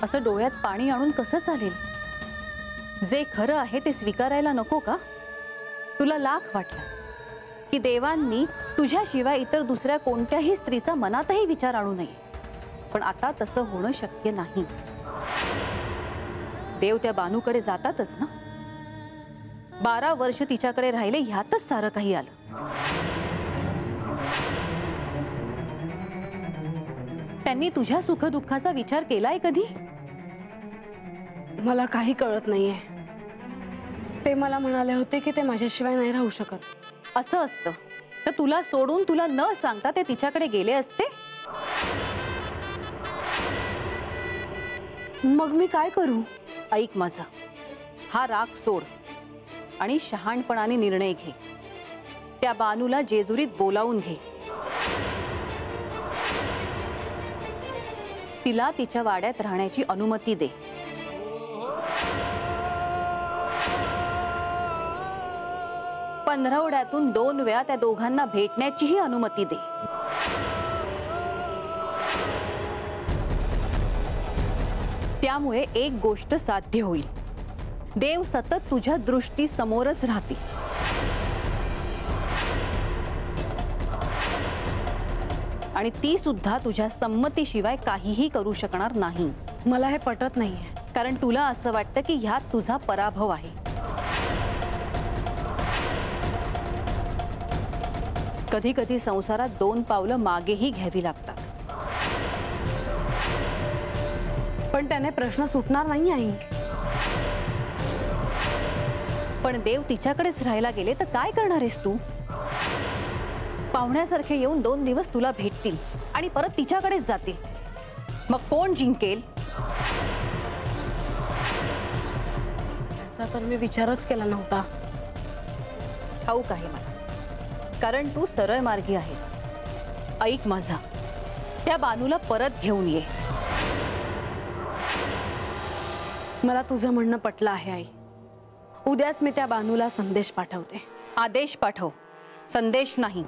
असं डोळ्यात पाणी आणून कसं चालेल? जे खरं आहे ते स्वीकारायला नको का? तुला लाख वाटलं की देवांनी तुझ्याशिवाय इतर दुसऱ्या कोणत्याही स्त्रीचा मनातही विचार आणू नये, पण आता तसं होणं शक्य नाही. देव त्या बानूकडे जातातच ना. 12 वर्ष तिच्याकडे राहिले, ह्यातच सारं काही आलं. त्यांनी तुझ्या सुखदुःखाचा विचार केलाय कधी? मला काही कळत नाहीये. ते मला म्हणाले होते की ते माझ्याशिवाय नाही राहू शकत. असं असतं तर तुला सोडून, तुला न सांगता ते तिच्याकडे गेले असते? मग मी काय करू? ऐक माझं, हा राग सोड आणि शहाणपणाने निर्णय घे. त्या बानूला जेजुरीत बोलावून घे. तिला तिच्या वाड्यात राहण्याची अनुमती दे. पंधरवड्यातून 2 वेळा त्या दोघांना भेटण्याचीही अनुमती दे. त्यामुळे एक गोष्ट साध्य होईल. देव सतत तुझ्या दृष्टी समोरच राहतील. आणि ती सुद्धा तुझ्या संमतीशिवाय काहीही करू शकणार नाही. मला हे पटत नाहीये. कारण तुला असं वाटतं की ह्यात तुझा पराभव आहे. कधी कधी संसारात 2 पावलं मागेही घ्यावी लागतात. पण त्याने प्रश्न सुटणार नाही आई. पण देव तिच्याकडेच राहायला गेले तर काय करणार आहेस तू? पाहुण्यासारखे येऊन 2 दिवस तुला भेटतील आणि परत तिच्याकडेच जातील. मग कोण जिंकेल? त्याचा तर मी विचारच केला नव्हता. ठाऊक आहे मला, कारण तू सरळ मार्गी आहेस. ऐक माझं, त्या बानूला परत घेऊन ये. मला तुझं म्हणणं पटलं आहे आई. उद्याच मी त्या बानूला संदेश पाठवते. आदेश पाठव, संदेश नाही.